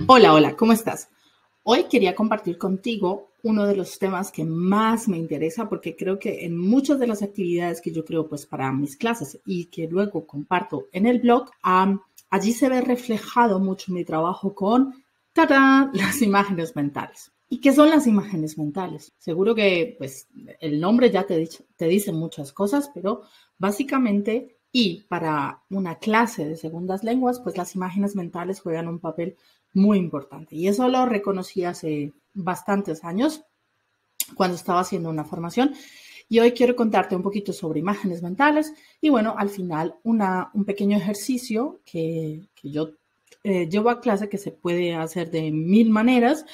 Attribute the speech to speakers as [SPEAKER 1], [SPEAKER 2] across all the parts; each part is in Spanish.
[SPEAKER 1] Hola, hola, ¿cómo estás? Hoy quería compartir contigo uno de los temas que más me interesa porque creo que en muchas de las actividades que yo creo pues para mis clases y que luego comparto en el blog, allí se ve reflejado mucho mi trabajo con ¡tada!, las imágenes mentales. ¿Y qué son las imágenes mentales? Seguro que pues el nombre ya te dice muchas cosas, pero básicamente y para una clase de segundas lenguas, pues las imágenes mentales juegan un papel muy importante. Y eso lo reconocí hace bastantes años cuando estaba haciendo una formación. Y hoy quiero contarte un poquito sobre imágenes mentales y bueno, al final un pequeño ejercicio que yo llevo a clase que se puede hacer de mil maneras,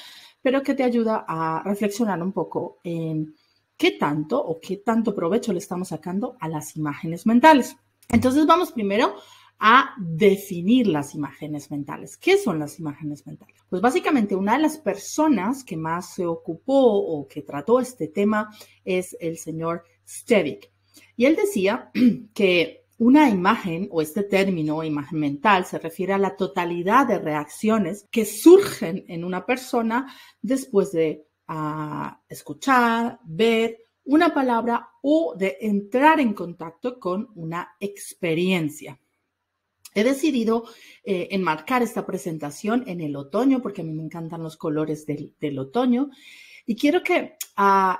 [SPEAKER 1] pero que te ayuda a reflexionar un poco en qué tanto o qué tanto provecho le estamos sacando a las imágenes mentales. Entonces vamos primero a definir las imágenes mentales. ¿Qué son las imágenes mentales? Pues básicamente una de las personas que más se ocupó o que trató este tema es el señor Stevik. Y él decía que una imagen o este término imagen mental se refiere a la totalidad de reacciones que surgen en una persona después de escuchar, ver una palabra o de entrar en contacto con una experiencia. He decidido enmarcar esta presentación en el otoño porque a mí me encantan los colores del otoño y quiero que a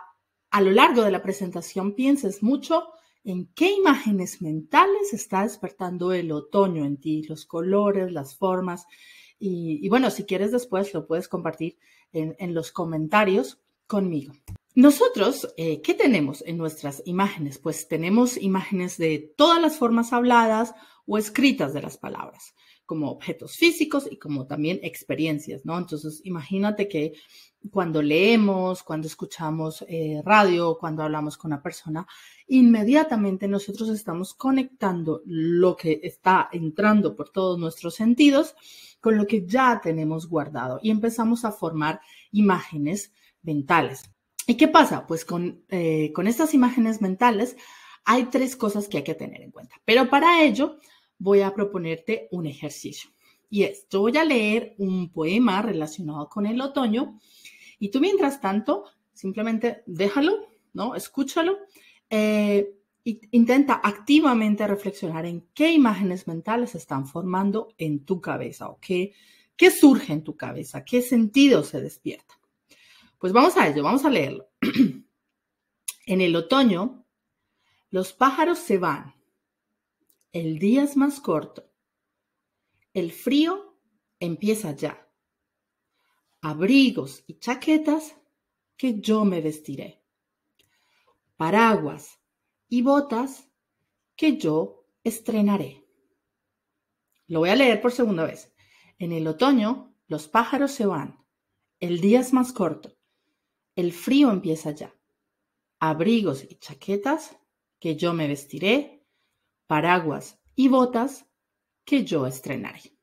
[SPEAKER 1] lo largo de la presentación pienses mucho en qué imágenes mentales está despertando el otoño en ti, los colores, las formas y bueno, si quieres después lo puedes compartir en los comentarios conmigo. Nosotros, ¿qué tenemos en nuestras imágenes? Pues tenemos imágenes de todas las formas habladas o escritas de las palabras, como objetos físicos y como también experiencias, ¿no? Entonces, imagínate que cuando leemos, cuando escuchamos radio, cuando hablamos con una persona, inmediatamente nosotros estamos conectando lo que está entrando por todos nuestros sentidos con lo que ya tenemos guardado y empezamos a formar imágenes mentales. ¿Y qué pasa? Pues con estas imágenes mentales hay tres cosas que hay que tener en cuenta. Pero para ello voy a proponerte un ejercicio. Y es, yo voy a leer un poema relacionado con el otoño y tú mientras tanto simplemente déjalo, ¿no? Escúchalo e intenta activamente reflexionar en qué imágenes mentales se están formando en tu cabeza o qué surge en tu cabeza, qué sentido se despierta. Pues vamos a ello, vamos a leerlo. En el otoño, los pájaros se van. El día es más corto. El frío empieza ya. Abrigos y chaquetas que yo me vestiré. Paraguas y botas que yo estrenaré. Lo voy a leer por segunda vez. En el otoño, los pájaros se van. El día es más corto. El frío empieza ya. Abrigos y chaquetas que yo me vestiré, paraguas y botas que yo estrenaré.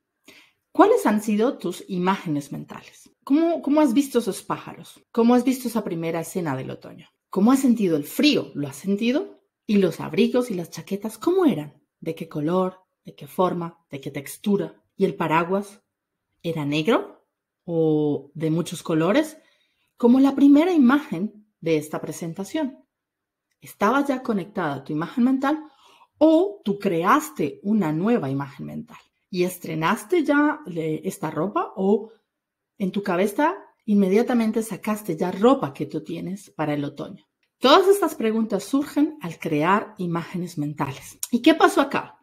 [SPEAKER 1] ¿Cuáles han sido tus imágenes mentales? ¿Cómo has visto esos pájaros? ¿Cómo has visto esa primera escena del otoño? ¿Cómo has sentido el frío? ¿Lo has sentido? ¿Y los abrigos y las chaquetas cómo eran? ¿De qué color? ¿De qué forma? ¿De qué textura? ¿Y el paraguas? ¿Era negro? ¿O de muchos colores? Como la primera imagen de esta presentación. ¿Estaba ya conectada a tu imagen mental o tú creaste una nueva imagen mental y estrenaste ya esta ropa o en tu cabeza inmediatamente sacaste ya ropa que tú tienes para el otoño? Todas estas preguntas surgen al crear imágenes mentales. ¿Y qué pasó acá?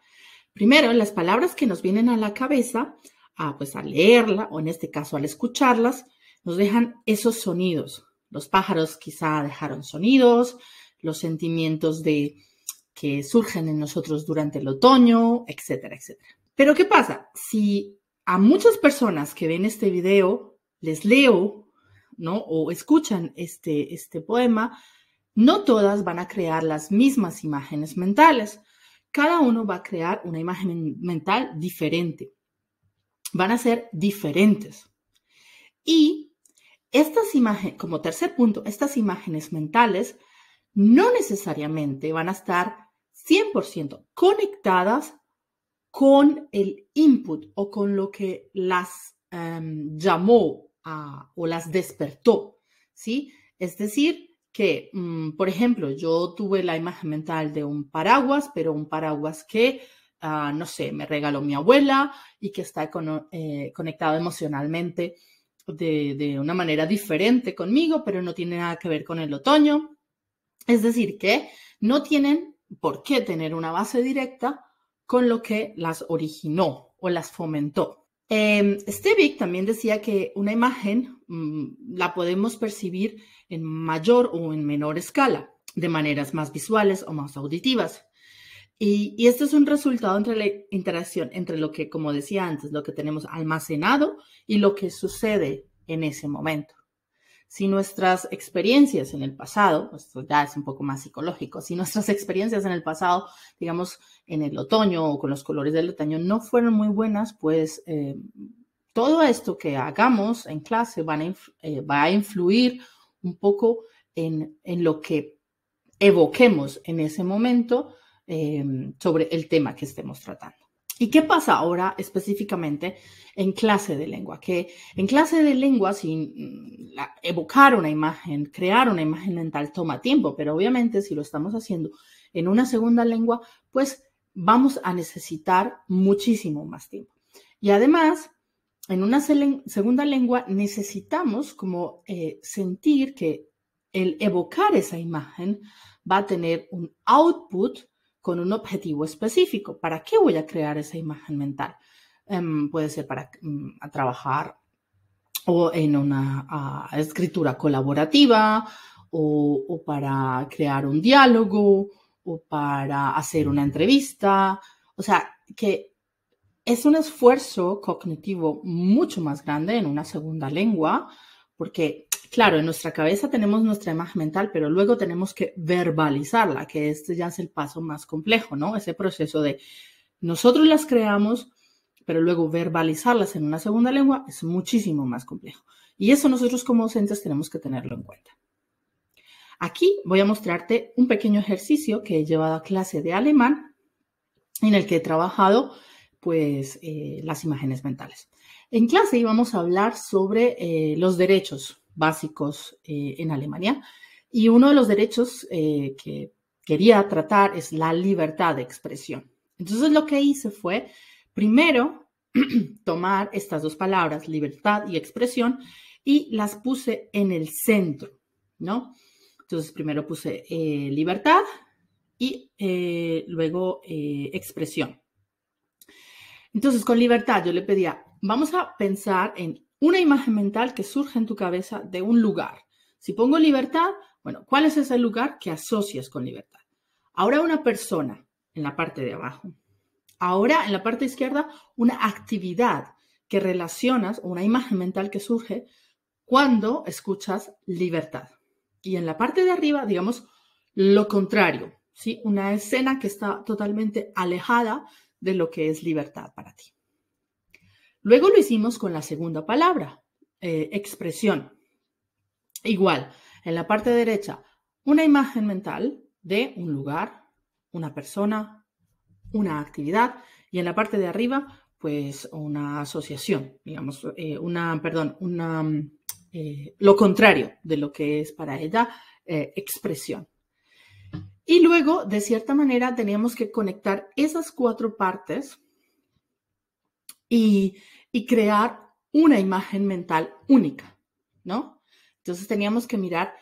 [SPEAKER 1] Primero, las palabras que nos vienen a la cabeza, pues al leerla o en este caso al escucharlas, nos dejan esos sonidos. Los pájaros quizá dejaron sonidos, los sentimientos que surgen en nosotros durante el otoño, etcétera, etcétera. Pero ¿qué pasa? Si a muchas personas que ven este video les leo, ¿no? O escuchan este poema, no todas van a crear las mismas imágenes mentales. Cada uno va a crear una imagen mental diferente. Van a ser diferentes. Y estas imágenes, como tercer punto, estas imágenes mentales no necesariamente van a estar 100% conectadas con el input o con lo que las llamó o las despertó, ¿sí? Es decir, que, por ejemplo, yo tuve la imagen mental de un paraguas, pero un paraguas que, no sé, me regaló mi abuela y que está conectado emocionalmente de una manera diferente conmigo, pero no tiene nada que ver con el otoño. Es decir, que no tienen por qué tener una base directa con lo que las originó o las fomentó. Stevig también decía que una imagen la podemos percibir en mayor o en menor escala, de maneras más visuales o más auditivas. Y esto es un resultado entre la interacción entre lo que, como decía antes, lo que tenemos almacenado y lo que sucede en ese momento. Si nuestras experiencias en el pasado, esto ya es un poco más psicológico, si nuestras experiencias en el pasado, digamos, en el otoño o con los colores del otoño no fueron muy buenas, pues todo esto que hagamos en clase va a influir un poco en lo que evoquemos en ese momento sobre el tema que estemos tratando. ¿Y qué pasa ahora específicamente en clase de lengua? Que en clase de lengua, evocar una imagen, crear una imagen mental toma tiempo, pero obviamente si lo estamos haciendo en una segunda lengua, pues vamos a necesitar muchísimo más tiempo. Y además, en una segunda lengua necesitamos como sentir que el evocar esa imagen va a tener un output con un objetivo específico. ¿Para qué voy a crear esa imagen mental? Puede ser para trabajar o en una escritura colaborativa o para crear un diálogo o para hacer una entrevista. O sea, que es un esfuerzo cognitivo mucho más grande en una segunda lengua porque, claro, en nuestra cabeza tenemos nuestra imagen mental, pero luego tenemos que verbalizarla, que este ya es el paso más complejo, ¿no? Ese proceso de nosotros las creamos, pero luego verbalizarlas en una segunda lengua es muchísimo más complejo. Y eso nosotros como docentes tenemos que tenerlo en cuenta. Aquí voy a mostrarte un pequeño ejercicio que he llevado a clase de alemán en el que he trabajado pues las imágenes mentales. En clase íbamos a hablar sobre los derechos básicos en Alemania y uno de los derechos que quería tratar es la libertad de expresión. Entonces lo que hice fue primero tomar estas dos palabras, libertad y expresión, y las puse en el centro, ¿no? Entonces primero puse libertad y luego expresión. Entonces, con libertad yo le pedía, vamos a pensar en una imagen mental que surge en tu cabeza de un lugar. Si pongo libertad, bueno, ¿cuál es ese lugar que asocias con libertad? Ahora una persona en la parte de abajo. Ahora en la parte izquierda, una actividad que relacionas o una imagen mental que surge cuando escuchas libertad. Y en la parte de arriba, digamos, lo contrario, ¿sí? Una escena que está totalmente alejada de lo que es libertad para ti. Luego lo hicimos con la segunda palabra, expresión. Igual, en la parte derecha, una imagen mental de un lugar, una persona, una actividad, y en la parte de arriba, pues una asociación, digamos, lo contrario de lo que es para ella expresión. Y luego, de cierta manera, teníamos que conectar esas cuatro partes y crear una imagen mental única, ¿no? Entonces teníamos que mirar,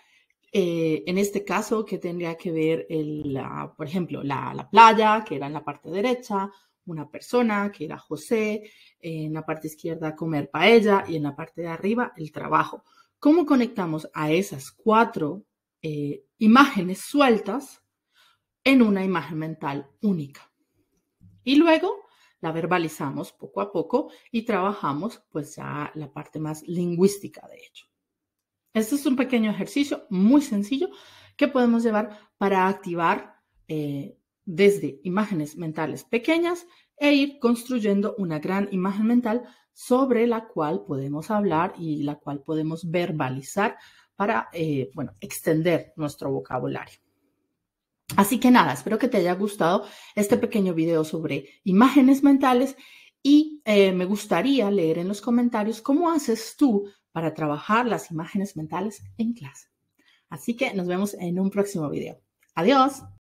[SPEAKER 1] en este caso, que tendría que ver, por ejemplo, la playa, que era en la parte derecha, una persona, que era José, en la parte izquierda comer paella y en la parte de arriba el trabajo. ¿Cómo conectamos a esas cuatro imágenes sueltas en una imagen mental única? Y luego la verbalizamos poco a poco y trabajamos pues ya la parte más lingüística de ello. Este es un pequeño ejercicio muy sencillo que podemos llevar para activar desde imágenes mentales pequeñas e ir construyendo una gran imagen mental sobre la cual podemos hablar y la cual podemos verbalizar para extender nuestro vocabulario. Así que nada, espero que te haya gustado este pequeño video sobre imágenes mentales Y me gustaría leer en los comentarios cómo haces tú para trabajar las imágenes mentales en clase. Así que nos vemos en un próximo video. Adiós.